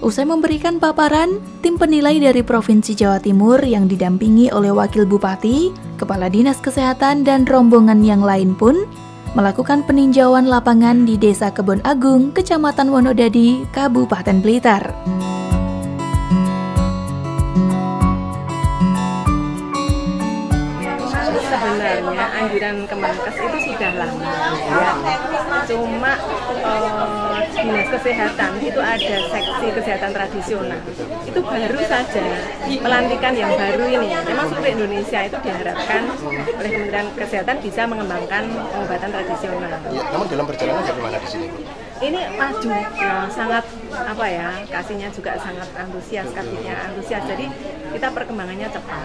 Usai memberikan paparan, tim penilai dari Provinsi Jawa Timur yang didampingi oleh Wakil Bupati, Kepala Dinas Kesehatan, dan rombongan yang lain pun melakukan peninjauan lapangan di Desa Kebon Agung, Kecamatan Wonodadi, Kabupaten Blitar. Sebenarnya anjuran Kemenkes itu sudah lama ya. Cuma Dinas Kesehatan itu ada seksi kesehatan tradisional. Itu baru saja pelantikan yang baru ini. Memang seluruh Indonesia itu diharapkan oleh Kementerian Kesehatan bisa mengembangkan pengobatan tradisional. Ya, namun dalam perjalanan bagaimana di sini? Ini maju, sangat kasihnya juga sangat antusias, kabinnya antusias. Jadi kita perkembangannya cepat.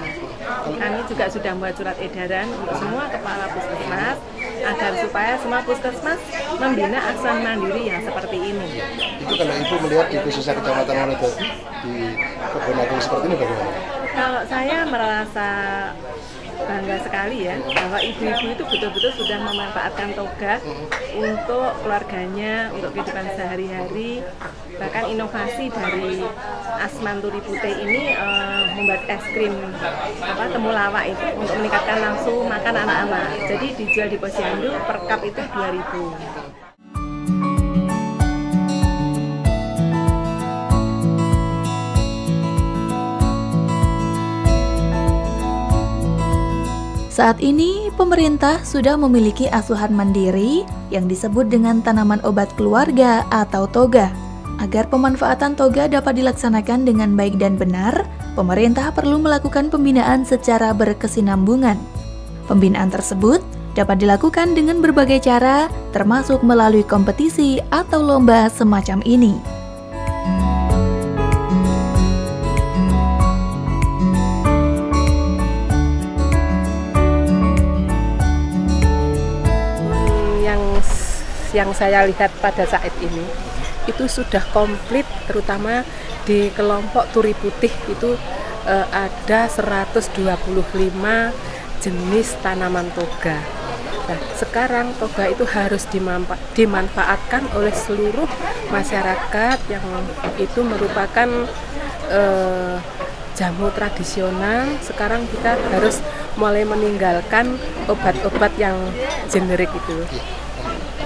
Kami juga sudah membuat surat edaran untuk semua kepala puskesmas agar supaya semua puskesmas membina asuhan mandiri yang seperti ini. Itu kalau Ibu melihat di khususnya Kecamatan Wonodadi di Kebon Agung seperti ini bagaimana? Kalau saya merasa bangga sekali ya bahwa ibu-ibu itu betul-betul sudah memanfaatkan toga untuk keluarganya, untuk kehidupan sehari-hari. Bahkan inovasi dari Asman Turipute ini membuat es krim temulawak itu untuk meningkatkan langsung makan anak-anak. Jadi dijual di Posyandu per cup itu 2.000. Saat ini, pemerintah sudah memiliki asuhan mandiri yang disebut dengan tanaman obat keluarga atau toga. Agar pemanfaatan toga dapat dilaksanakan dengan baik dan benar, pemerintah perlu melakukan pembinaan secara berkesinambungan. Pembinaan tersebut dapat dilakukan dengan berbagai cara, termasuk melalui kompetisi atau lomba semacam ini. Yang saya lihat pada saat ini itu sudah komplit, terutama di kelompok turi putih itu ada 125 jenis tanaman toga. Nah, sekarang toga itu harus dimanfaatkan oleh seluruh masyarakat yang itu merupakan jamu tradisional. Sekarang kita harus mulai meninggalkan obat-obat yang generik itu.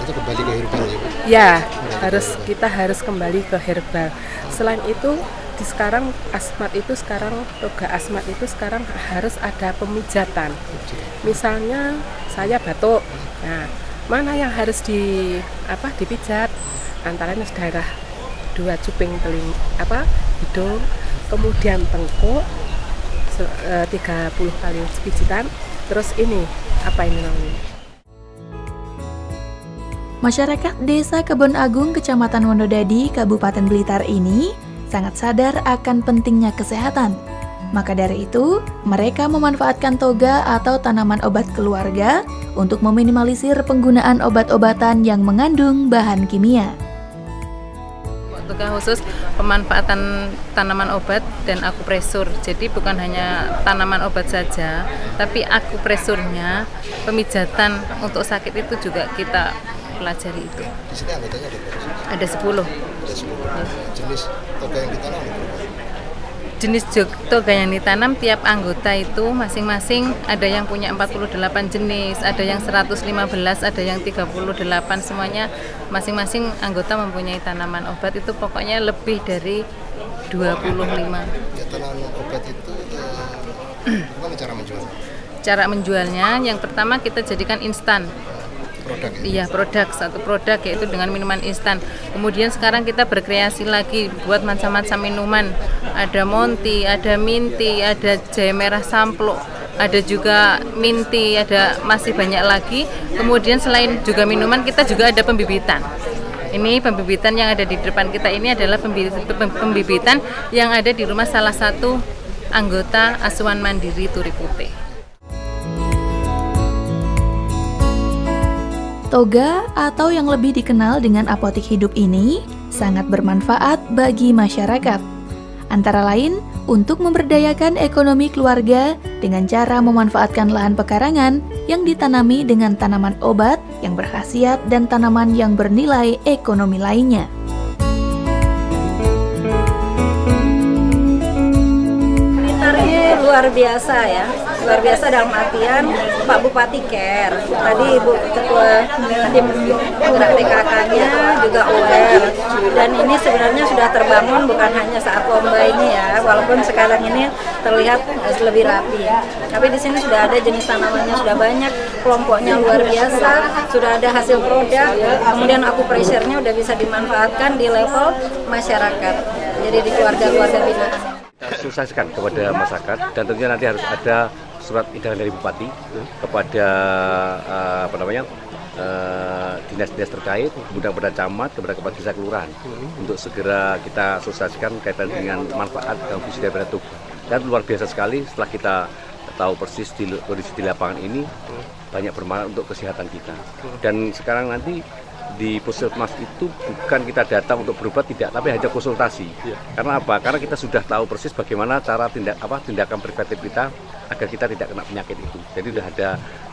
Kembali ke herbal ya, kita harus kembali ke herbal. Selain itu sekarang toga asmat itu sekarang harus ada pemijatan. Misalnya saya batuk, nah mana yang harus dipijat? Antaranya daerah 2 cuping hidung, kemudian tengkuk 30 kali pijitan, terus ini namanya? Masyarakat Desa Kebon Agung, Kecamatan Wonodadi, Kabupaten Blitar ini sangat sadar akan pentingnya kesehatan. Maka dari itu, mereka memanfaatkan toga atau tanaman obat keluarga untuk meminimalisir penggunaan obat-obatan yang mengandung bahan kimia. Toga khusus pemanfaatan tanaman obat dan akupresur. Jadi bukan hanya tanaman obat saja, tapi akupresurnya, pemijatan untuk sakit itu juga kita pelajari itu. Di sini anggotanya ada berapa? Ada 10. Ada 10. Jenis toga yang ditanam berapa? Jenis toga yang ditanam tiap anggota itu masing-masing ada yang punya 48 jenis, ada yang 115, ada yang 38, semuanya masing-masing anggota mempunyai tanaman obat itu pokoknya lebih dari 25. Ya, tanaman obat itu bagaimana cara menjualnya? Cara menjualnya yang pertama kita jadikan instan. Iya, satu produk yaitu dengan minuman instan. Kemudian sekarang kita berkreasi lagi buat macam-macam minuman. Ada Monty, ada Minty, ada jahe merah samplo, ada juga Minty, ada masih banyak lagi. Kemudian selain juga minuman, kita juga ada pembibitan. Ini pembibitan yang ada di depan kita ini adalah pembibitan yang ada di rumah salah satu anggota asuhan mandiri Turipute. Toga atau yang lebih dikenal dengan apotik hidup ini sangat bermanfaat bagi masyarakat. Antara lain untuk memberdayakan ekonomi keluarga dengan cara memanfaatkan lahan pekarangan yang ditanami dengan tanaman obat yang berkhasiat dan tanaman yang bernilai ekonomi lainnya. luar biasa ya, luar biasa dalam artian Pak Bupati care, tadi Ibu Ketua tim penggerak PKK-nya juga aware, dan ini sebenarnya sudah terbangun bukan hanya saat lomba ini ya, walaupun sekarang ini terlihat lebih rapi, tapi di sini sudah ada jenis tanamannya sudah banyak, kelompoknya luar biasa, sudah ada hasil produk, kemudian akupressure-nya udah bisa dimanfaatkan di level masyarakat, jadi di keluarga-keluarga binaan. Sosialisasikan kepada masyarakat, dan tentunya nanti harus ada surat edaran dari Bupati kepada dinas-dinas terkait, kemudian kepada camat, kepada kepala desa kelurahan untuk segera kita sosialisasikan kaitan dengan manfaat dan fungsi daripada toga. Dan luar biasa sekali setelah kita tahu persis kondisi di lapangan ini banyak bermanfaat untuk kesehatan kita. Dan sekarang nanti di puskesmas itu bukan kita datang untuk berobat, tidak, tapi hanya konsultasi. Karena apa? Karena kita sudah tahu persis bagaimana cara tindakan preventif kita agar kita tidak kena penyakit itu. Jadi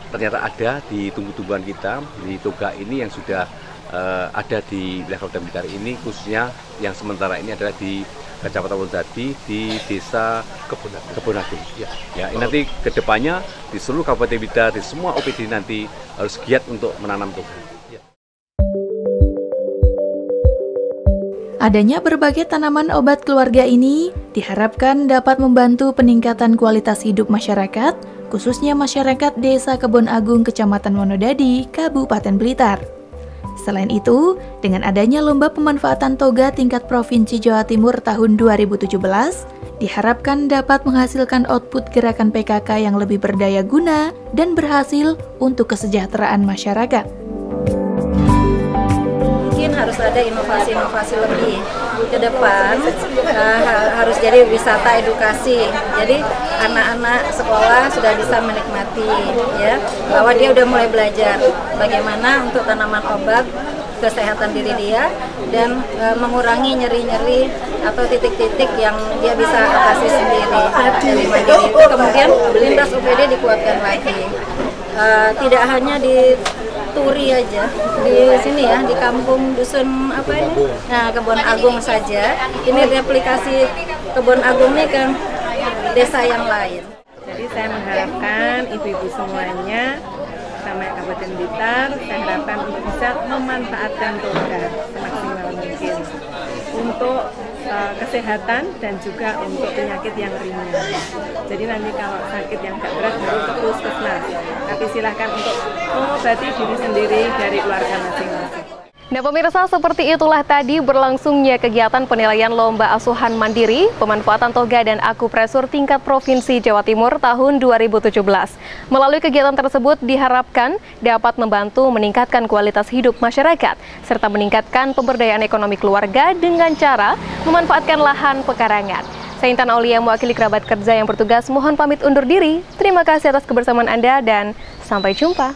ternyata ada di tumbuh-tumbuhan kita di toga ini yang sudah ada di wilayah Kabupaten Blitar ini, khususnya yang sementara ini adalah di Kecamatan Wonodadi di Desa Kebonagung. Ya, ini nanti kedepannya di seluruh Kabupaten Blitar, di semua OPD nanti harus giat untuk menanam toga. Adanya berbagai tanaman obat keluarga ini diharapkan dapat membantu peningkatan kualitas hidup masyarakat, khususnya masyarakat Desa Kebon Agung, Kecamatan Wonodadi, Kabupaten Blitar. Selain itu, dengan adanya lomba pemanfaatan toga tingkat Provinsi Jawa Timur tahun 2017, diharapkan dapat menghasilkan output gerakan PKK yang lebih berdaya guna dan berhasil untuk kesejahteraan masyarakat. Harus ada inovasi-inovasi lebih ke depan, harus jadi wisata edukasi. Jadi anak-anak sekolah sudah bisa menikmati ya, bahwa dia udah mulai belajar bagaimana untuk tanaman obat kesehatan diri dia dan mengurangi nyeri-nyeri atau titik-titik yang dia bisa atasi sendiri dari mandiri. Kemudian lintas UPD dikuatkan lagi. Tidak hanya di Turi aja, di sini ya, di kampung dusun apa ini? Nah, Kebon Agung saja. Ini replikasi Kebon Agung ini ke desa yang lain. Jadi saya mengharapkan ibu-ibu semuanya, terutama Kabupaten Blitar, saya harapkan untuk bisa memanfaatkan toga semaksimal mungkin untuk kesehatan dan juga untuk penyakit yang ringan. Jadi nanti kalau sakit yang gak berat baru ke puskesmas, tapi silahkan untuk mengobati diri sendiri dari keluarga masing-masing. Nah pemirsa, seperti itulah tadi berlangsungnya kegiatan penilaian Lomba Asuhan Mandiri, Pemanfaatan Toga dan Akupresur tingkat Provinsi Jawa Timur tahun 2017. Melalui kegiatan tersebut diharapkan dapat membantu meningkatkan kualitas hidup masyarakat, serta meningkatkan pemberdayaan ekonomi keluarga dengan cara memanfaatkan lahan pekarangan. Saya Intan Aulia, mewakili kerabat kerja yang bertugas, mohon pamit undur diri. Terima kasih atas kebersamaan Anda dan sampai jumpa.